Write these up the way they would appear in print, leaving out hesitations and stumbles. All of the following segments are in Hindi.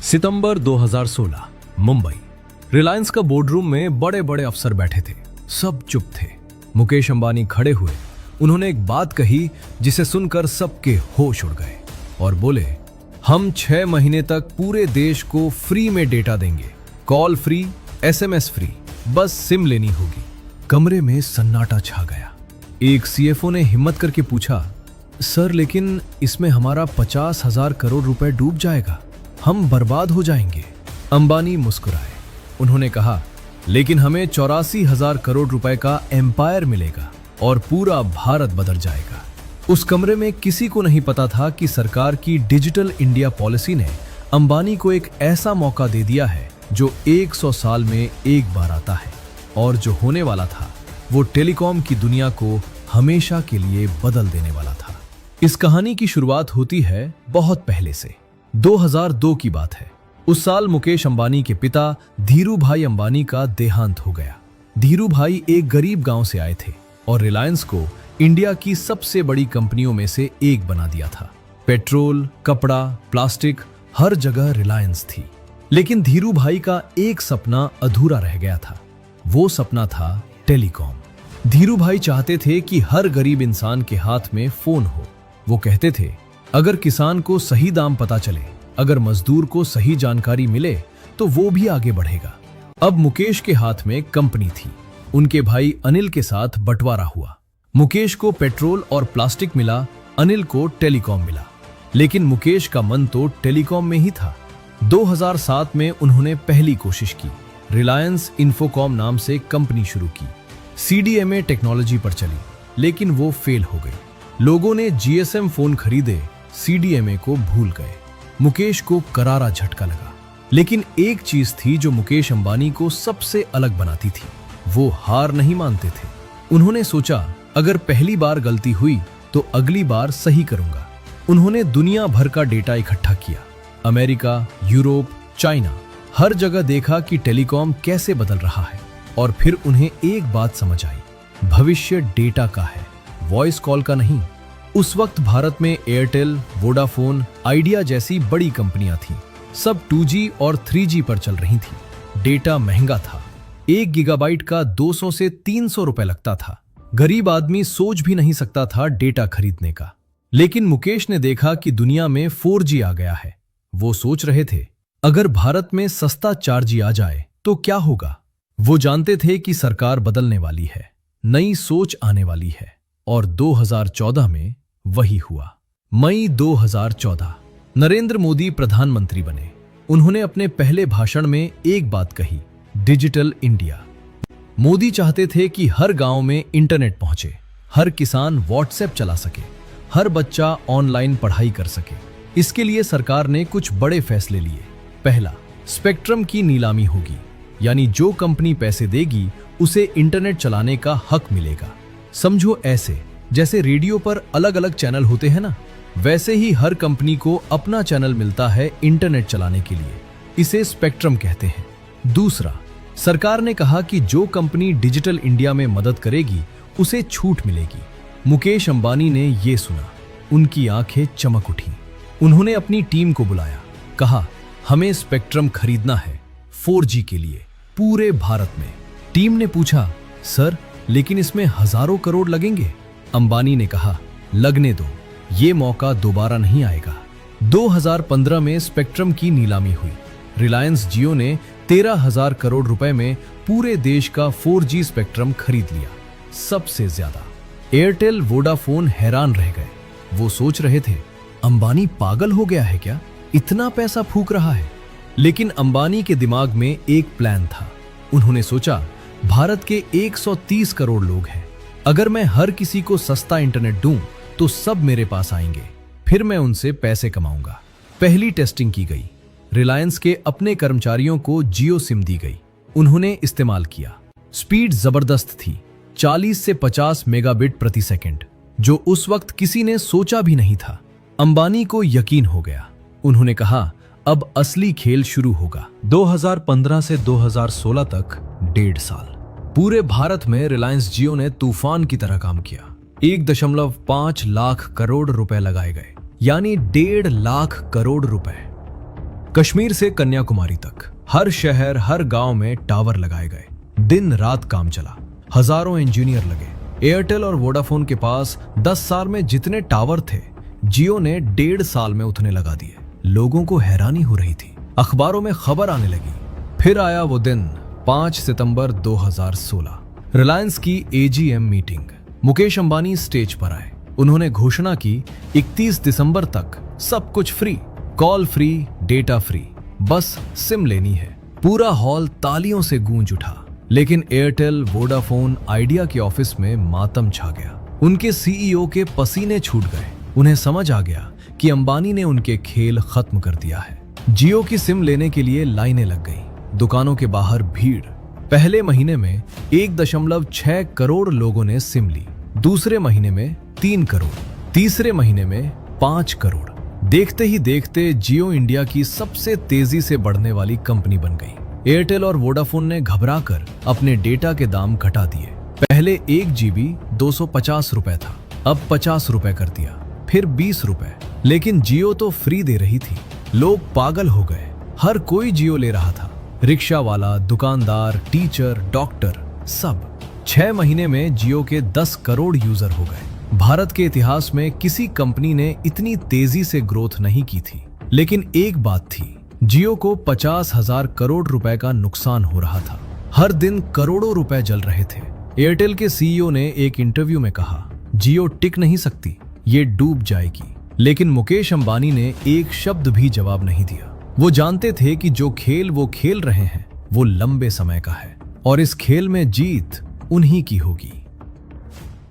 सितंबर 2016 मुंबई। रिलायंस का बोर्डरूम में बड़े बड़े अफसर बैठे थे। सब चुप थे। मुकेश अंबानी खड़े हुए। उन्होंने एक बात कही जिसे सुनकर सबके होश उड़ गए और बोले, हम 6 महीने तक पूरे देश को फ्री में डेटा देंगे। कॉल फ्री, SMS फ्री, बस सिम लेनी होगी। कमरे में सन्नाटा छा गया। एक CFO ने हिम्मत करके पूछा, सर लेकिन इसमें हमारा 50,000 करोड़ रुपए डूब जाएगा, हम बर्बाद हो जाएंगे। अंबानी मुस्कुराए। उन्होंने कहा, लेकिन हमें 84,000 करोड़ रुपए का एम्पायर मिलेगा और पूरा भारत बदल जाएगा। उस कमरे में किसी को नहीं पता था कि सरकार की डिजिटल इंडिया पॉलिसी ने अंबानी को एक ऐसा मौका दे दिया है जो 100 साल में एक बार आता है, और जो होने वाला था वो टेलीकॉम की दुनिया को हमेशा के लिए बदल देने वाला था। इस कहानी की शुरुआत होती है बहुत पहले से। 2002 की बात है। उस साल मुकेश अंबानी के पिता धीरू भाई अंबानी का देहांत हो गया। धीरू भाई एक गरीब गांव से आए थे और रिलायंस को इंडिया की सबसे बड़ी कंपनियों में से एक बना दिया था। पेट्रोल, कपड़ा, प्लास्टिक, हर जगह रिलायंस थी। लेकिन धीरू भाई का एक सपना अधूरा रह गया था। वो सपना था टेलीकॉम। धीरू भाई चाहते थे कि हर गरीब इंसान के हाथ में फोन हो। वो कहते थे, अगर किसान को सही दाम पता चले, अगर मजदूर को सही जानकारी मिले तो वो भी आगे बढ़ेगा। अब मुकेश के हाथ में कंपनी थी। उनके भाई अनिल के साथ बंटवारा हुआ। मुकेश को पेट्रोल और प्लास्टिक मिला, अनिल को टेलीकॉम मिला। लेकिन मुकेश का मन तो टेलीकॉम में ही था। 2007 में उन्होंने पहली कोशिश की। रिलायंस इन्फोकॉम नाम से कंपनी शुरू की। CDMA टेक्नोलॉजी पर चली, लेकिन वो फेल हो गई। लोगों ने GSM फोन खरीदे, CDMA को भूल गए। मुकेश को करारा झटका लगा। लेकिन एक चीज थी जो मुकेश अंबानी को सबसे अलग बनाती थी, वो हार नहीं मानते थे। उन्होंने सोचा, अगर पहली बार गलती हुई तो अगली बार सही करूंगा। उन्होंने दुनिया भर का डेटा इकट्ठा किया। अमेरिका, यूरोप, चाइना, हर जगह देखा कि टेलीकॉम कैसे बदल रहा है। और फिर उन्हें एक बात समझ आई, भविष्य डेटा का है, वॉइस कॉल का नहीं। उस वक्त भारत में एयरटेल, वोडाफोन, आइडिया जैसी बड़ी कंपनियां थीं। सब 2G और 3G पर चल रही थीं। डेटा महंगा था। 1 गीगाबाइट का 200 से 300 रुपए लगता था। गरीब आदमी सोच भी नहीं सकता था डेटा खरीदने का। लेकिन मुकेश ने देखा कि दुनिया में 4G आ गया है। वो सोच रहे थे, अगर भारत में सस्ता 4G आ जाए तो क्या होगा। वो जानते थे कि सरकार बदलने वाली है, नई सोच आने वाली है। और 2014 में वही हुआ। मई 2014, नरेंद्र मोदी प्रधानमंत्री बने। उन्होंने अपने पहले भाषण में एक बात कही, डिजिटल इंडिया। मोदी चाहते थे कि हर गांव में इंटरनेट पहुंचे, हर किसान व्हाट्सएप चला सके, हर बच्चा ऑनलाइन पढ़ाई कर सके। इसके लिए सरकार ने कुछ बड़े फैसले लिए। पहला, स्पेक्ट्रम की नीलामी होगी, यानी जो कंपनी पैसे देगी उसे इंटरनेट चलाने का हक मिलेगा। समझो ऐसे जैसे रेडियो पर अलग अलग चैनल होते हैं ना, वैसे ही हर कंपनी को अपना चैनल मिलता है इंटरनेट चलाने के लिए। इसे स्पेक्ट्रम कहते हैं। दूसरा, सरकार ने कहा कि जो कंपनी डिजिटल इंडिया में मदद करेगी उसे छूट मिलेगी। मुकेश अंबानी ने यह सुना, उनकी आंखें चमक उठी। उन्होंने अपनी टीम को बुलाया, कहा, हमें स्पेक्ट्रम खरीदना है 4G के लिए पूरे भारत में। टीम ने पूछा, सर लेकिन इसमें हजारों करोड़ लगेंगे। अंबानी ने कहा, लगने दो, ये मौका दोबारा नहीं आएगा। 2015 में स्पेक्ट्रम की नीलामी हुई। रिलायंस जियो ने 13,000 करोड़ रुपए में पूरे देश का 4G स्पेक्ट्रम खरीद लिया, सबसे ज्यादा। एयरटेल, वोडाफोन हैरान रह गए। वो सोच रहे थे, अंबानी पागल हो गया है क्या, इतना पैसा फूंक रहा है। लेकिन अंबानी के दिमाग में एक प्लान था। उन्होंने सोचा, भारत के 130 करोड़ लोग हैं। अगर मैं हर किसी को सस्ता इंटरनेट दूं तो सब मेरे पास आएंगे, फिर मैं उनसे पैसे कमाऊंगा। पहली टेस्टिंग की गई। रिलायंस के अपने कर्मचारियों को जियो सिम दी गई। उन्होंने इस्तेमाल किया। स्पीड जबरदस्त थी, 40 से 50 मेगाबिट प्रति सेकंड, जो उस वक्त किसी ने सोचा भी नहीं था। अंबानी को यकीन हो गया। उन्होंने कहा, अब असली खेल शुरू होगा। 2015 से 2016 तक 1.5 साल पूरे भारत में रिलायंस जियो ने तूफान की तरह काम किया। 1.5 लाख करोड़ रुपए लगाए गए, यानी 1.5 लाख करोड़ रुपए। कश्मीर से कन्याकुमारी तक हर शहर हर गांव में टावर लगाए गए। दिन रात काम चला, हजारों इंजीनियर लगे। एयरटेल और वोडाफोन के पास 10 साल में जितने टावर थे, जियो ने 1.5 साल में उतने लगा दिए। लोगों को हैरानी हो रही थी, अखबारों में खबर आने लगी। फिर आया वो दिन 5 सितंबर 2016, रिलायंस की AGM meeting. Mukesh Ambani stage पर आए। उन्होंने घोषणा की 31 दिसंबर तक सब कुछ free, call free, data free, बस सिम लेनी है। पूरा हॉल तालियों से गूंज उठा। लेकिन एयरटेल, वोडाफोन, आइडिया के ऑफिस में मातम छा गया। उनके CEO के पसीने छूट गए। उन्हें समझ आ गया कि अंबानी ने उनके खेल खत्म कर दिया है। जियो की सिम लेने के लिए लाइनें लग गई, दुकानों के बाहर भीड़। पहले महीने में 1.6 करोड़ लोगों ने सिम ली, दूसरे महीने में 3 करोड़, तीसरे महीने में 5 करोड़। देखते ही देखते जियो इंडिया की सबसे तेजी से बढ़ने वाली कंपनी बन गई। एयरटेल और वोडाफोन ने घबराकर अपने डेटा के दाम घटा दिए। पहले 1 GB 250 रुपए था, अब 50 रुपए कर दिया, फिर 20 रुपए। लेकिन जियो तो फ्री दे रही थी। लोग पागल हो गए, हर कोई जियो ले रहा था। रिक्शा वाला, दुकानदार, टीचर, डॉक्टर, सब। 6 महीने में जियो के 10 करोड़ यूजर हो गए। भारत के इतिहास में किसी कंपनी ने इतनी तेजी से ग्रोथ नहीं की थी। लेकिन एक बात थी, जियो को 50,000 करोड़ रुपए का नुकसान हो रहा था। हर दिन करोड़ों रुपए जल रहे थे। एयरटेल के CEO ने एक इंटरव्यू में कहा, जियो टिक नहीं सकती, ये डूब जाएगी। लेकिन मुकेश अंबानी ने एक शब्द भी जवाब नहीं दिया। वो जानते थे कि जो खेल वो खेल रहे हैं वो लंबे समय का है और इस खेल में जीत उन्हीं की होगी।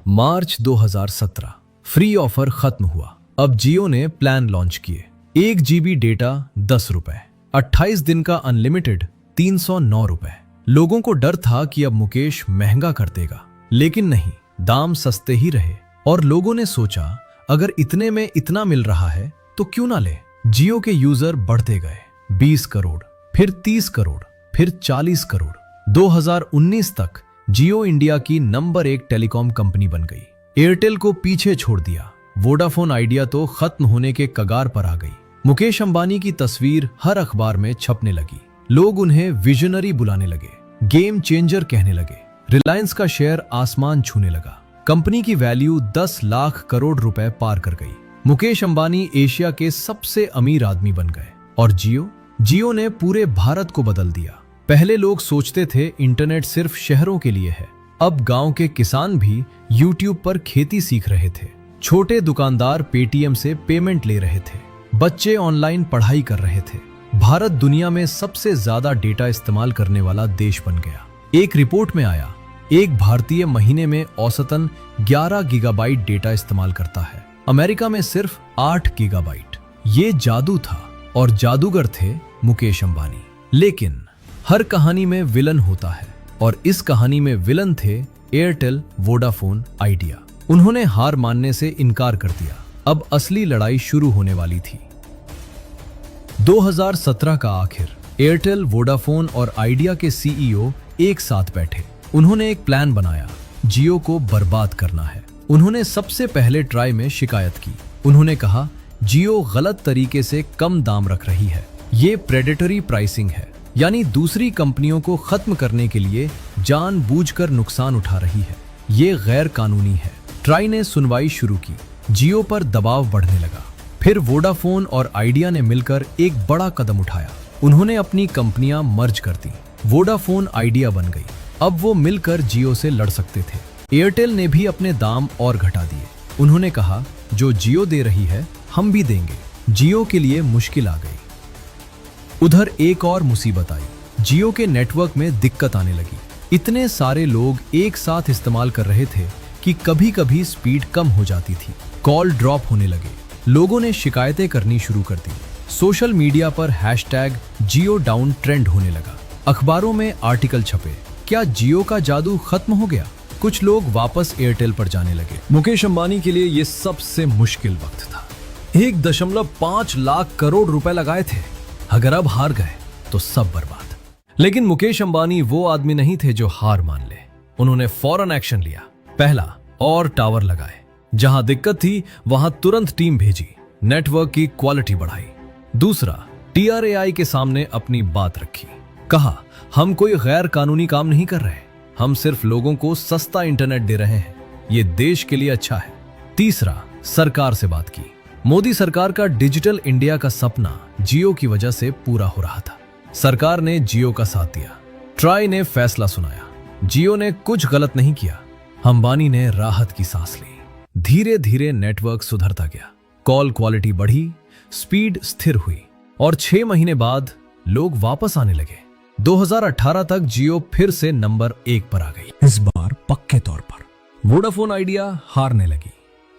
मार्च 2017, फ्री ऑफर खत्म हुआ। अब जियो ने प्लान लॉन्च किए। 1 GB डेटा 10 रुपए, 28 दिन का अनलिमिटेड 309 रुपए। लोगों को डर था कि अब मुकेश महंगा कर देगा, लेकिन नहीं, दाम सस्ते ही रहे। और लोगों ने सोचा, अगर इतने में इतना मिल रहा है तो क्यों ना ले। जियो के यूजर बढ़ते गए, 20 करोड़, फिर 30 करोड़, फिर 40 करोड़। 2019 तक जियो इंडिया की नंबर 1 टेलीकॉम कंपनी बन गई। एयरटेल को पीछे छोड़ दिया। वोडाफोन, आइडिया तो खत्म होने के कगार पर आ गई। मुकेश अंबानी की तस्वीर हर अखबार में छपने लगी। लोग उन्हें विजनरी बुलाने लगे, गेम चेंजर कहने लगे। रिलायंस का शेयर आसमान छूने लगा। कंपनी की वैल्यू 10 लाख करोड़ रुपए पार कर गई। मुकेश अंबानी एशिया के सबसे अमीर आदमी बन गए। और जियो ने पूरे भारत को बदल दिया। पहले लोग सोचते थे इंटरनेट सिर्फ शहरों के लिए है। अब गांव के किसान भी YouTube पर खेती सीख रहे थे। छोटे दुकानदार पेटीएम से पेमेंट ले रहे थे। बच्चे ऑनलाइन पढ़ाई कर रहे थे। भारत दुनिया में सबसे ज्यादा डेटा इस्तेमाल करने वाला देश बन गया। एक रिपोर्ट में आया, एक भारतीय महीने में औसतन 11 गीगाबाइट डेटा इस्तेमाल करता है। अमेरिका में सिर्फ 8 गीगाबाइट। ये जादू था और जादूगर थे मुकेश अंबानी। लेकिन हर कहानी में विलन होता है और इस कहानी में विलन थे एयरटेल, वोडाफोन, आइडिया। उन्होंने हार मानने से इनकार कर दिया। अब असली लड़ाई शुरू होने वाली थी। 2017 का आखिर, एयरटेल, वोडाफोन और आइडिया के CEO एक साथ बैठे। उन्होंने एक प्लान बनाया, जियो को बर्बाद करना है। उन्होंने सबसे पहले ट्राई में शिकायत की। उन्होंने कहा, जियो गलत तरीके से कम दाम रख रही है। ये प्रेडेटरी प्राइसिंग है, यानी दूसरी कंपनियों को खत्म करने के लिए जानबूझकर नुकसान उठा रही है। ये गैर कानूनी है। ट्राई ने सुनवाई शुरू की। जियो पर दबाव बढ़ने लगा। फिर वोडाफोन और आइडिया ने मिलकर एक बड़ा कदम उठाया। उन्होंने अपनी कंपनियां मर्ज कर दी। वोडाफोन आइडिया बन गई। अब वो मिलकर जियो से लड़ सकते थे। एयरटेल ने भी अपने दाम और घटा दिए। उन्होंने कहा, जो जियो दे रही है हम भी देंगे। जियो के लिए मुश्किल आ गई। उधर एक और मुसीबत आई। जियो के नेटवर्क में दिक्कत आने लगी। इतने सारे लोग एक साथ इस्तेमाल कर रहे थे कि कभी कभी स्पीड कम हो जाती थी, कॉल ड्रॉप होने लगे। लोगों ने शिकायतें करनी शुरू कर दी। सोशल मीडिया पर #जियो डाउन ट्रेंड होने लगा। अखबारों में आर्टिकल छपे, क्या जियो का जादू खत्म हो गया? कुछ लोग वापस एयरटेल पर जाने लगे। मुकेश अंबानी के लिए यह सबसे मुश्किल वक्त था। 1.5 लाख करोड़ रुपए लगाए थे। अगर अब हार गए तो सब बर्बाद। लेकिन मुकेश अंबानी वो आदमी नहीं थे जो हार मान ले। उन्होंने फौरन एक्शन लिया। पहला, और टावर लगाए। जहां दिक्कत थी वहां तुरंत टीम भेजी, नेटवर्क की क्वालिटी बढ़ाई। दूसरा, TRAI के सामने अपनी बात रखी। कहा, हम कोई गैर कानूनी काम नहीं कर रहे, हम सिर्फ लोगों को सस्ता इंटरनेट दे रहे हैं, ये देश के लिए अच्छा है। तीसरा, सरकार से बात की। मोदी सरकार का डिजिटल इंडिया का सपना जियो की वजह से पूरा हो रहा था। सरकार ने जियो का साथ दिया। ट्राई ने फैसला सुनाया। जियो ने कुछ गलत नहीं किया। अंबानी ने राहत की सांस ली। धीरे धीरे नेटवर्क सुधरता गया, कॉल क्वालिटी बढ़ी, स्पीड स्थिर हुई और 6 महीने बाद लोग वापस आने लगे। 2018 तक जियो फिर से नंबर 1 पर आ गई। इस बार पक्के तौर पर वोडाफोन आइडिया हारने लगी।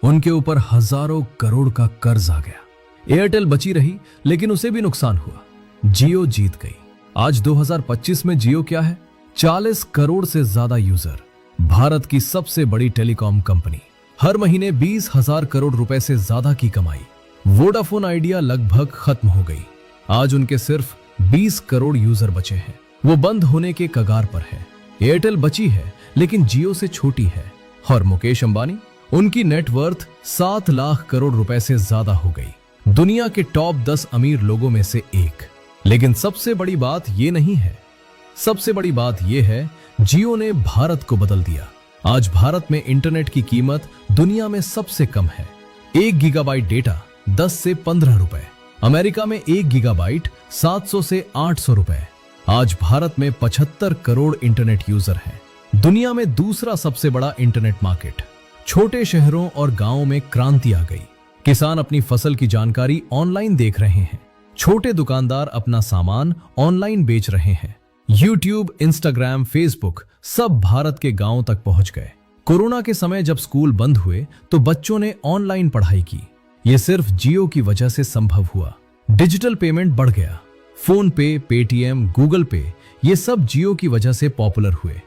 उनके ऊपर हजारों करोड़ का कर्ज आ गया। एयरटेल बची रही, लेकिन उसे भी नुकसान हुआ। जियो जीत गई। आज 2025 में जियो क्या है? 40 करोड़ से ज्यादा यूजर, भारत की सबसे बड़ी टेलीकॉम कंपनी, हर महीने 20,000 करोड़ रुपए से ज्यादा की कमाई। वोडाफोन आइडिया लगभग खत्म हो गई। आज उनके सिर्फ 20 करोड़ यूजर बचे हैं, वो बंद होने के कगार पर है। एयरटेल बची है, लेकिन जियो से छोटी है। और मुकेश अंबानी, उनकी नेटवर्थ 7 लाख करोड़ रुपए से ज्यादा हो गई। दुनिया के टॉप 10 अमीर लोगों में से एक। लेकिन सबसे बड़ी बात ये नहीं है, सबसे बड़ी बात यह है, जियो ने भारत को बदल दिया। आज भारत में इंटरनेट की कीमत दुनिया में सबसे कम है। 1 गीगाबाइट डेटा 10 से 15 रुपए। अमेरिका में 1 गीगाबाइट 700 से 800 रुपए। आज भारत में 75 करोड़ इंटरनेट यूजर हैं। दुनिया में दूसरा सबसे बड़ा इंटरनेट मार्केट। छोटे शहरों और गांवों में क्रांति आ गई। किसान अपनी फसल की जानकारी ऑनलाइन देख रहे हैं। छोटे दुकानदार अपना सामान ऑनलाइन बेच रहे हैं। यूट्यूब, इंस्टाग्राम, फेसबुक सब भारत के गांवों तक पहुंच गए। कोरोना के समय जब स्कूल बंद हुए तो बच्चों ने ऑनलाइन पढ़ाई की। यह सिर्फ जियो की वजह से संभव हुआ। डिजिटल पेमेंट बढ़ गया। फोन पे, पेटीएम, गूगल पे, ये सब जियो की वजह से पॉपुलर हुए।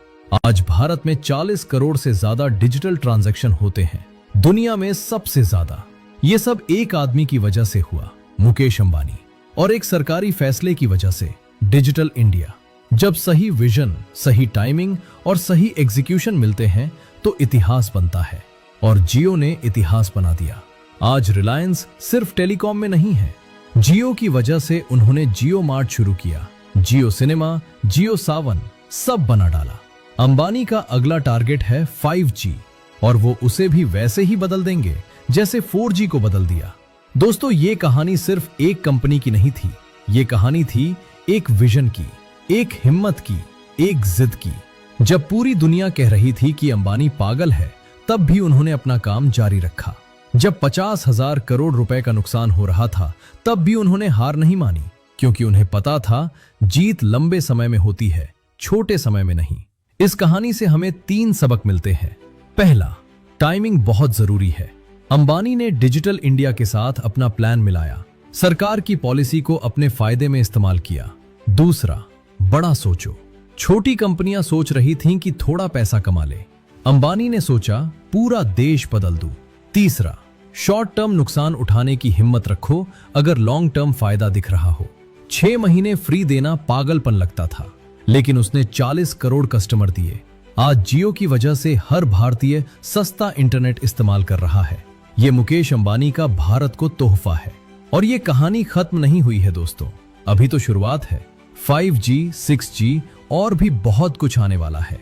आज भारत में 40 करोड़ से ज्यादा डिजिटल ट्रांजैक्शन होते हैं, दुनिया में सबसे ज्यादा। ये सब एक आदमी की वजह से हुआ, मुकेश अंबानी, और एक सरकारी फैसले की वजह से, डिजिटल इंडिया। जब सही विजन, सही टाइमिंग और सही एग्जीक्यूशन मिलते हैं तो इतिहास बनता है, और जियो ने इतिहास बना दिया। आज रिलायंस सिर्फ टेलीकॉम में नहीं है। जियो की वजह से उन्होंने जियो मार्ट शुरू किया, जियो सिनेमा, जियो सावन सब बना डाला। अंबानी का अगला टारगेट है 5G, और वो उसे भी वैसे ही बदल देंगे जैसे 4G को बदल दिया। दोस्तों, ये कहानी सिर्फ एक कंपनी की नहीं थी, ये कहानी थी एक विजन की, एक हिम्मत की, एक जिद की। जब पूरी दुनिया कह रही थी कि अंबानी पागल है, तब भी उन्होंने अपना काम जारी रखा। जब 50,000 करोड़ रुपए का नुकसान हो रहा था, तब भी उन्होंने हार नहीं मानी, क्योंकि उन्हें पता था जीत लंबे समय में होती है, छोटे समय में नहीं। इस कहानी से हमें 3 सबक मिलते हैं। पहला, टाइमिंग बहुत जरूरी है। अंबानी ने डिजिटल इंडिया के साथ अपना प्लान मिलाया, सरकार की पॉलिसी को अपने फायदे में इस्तेमाल किया। दूसरा, बड़ा सोचो। छोटी कंपनियां सोच रही थीं कि थोड़ा पैसा कमा ले, अंबानी ने सोचा पूरा देश बदल दूं। तीसरा, शॉर्ट टर्म नुकसान उठाने की हिम्मत रखो अगर लॉन्ग टर्म फायदा दिख रहा हो। 6 महीने फ्री देना पागलपन लगता था, लेकिन उसने 40 करोड़ कस्टमर दिए। आज जियो की वजह से हर भारतीय सस्ता इंटरनेट इस्तेमाल कर रहा है। ये मुकेश अंबानी का भारत को तोहफा है। और ये कहानी खत्म नहीं हुई है दोस्तों, अभी तो शुरुआत है। 5G, 6G और भी बहुत कुछ आने वाला है।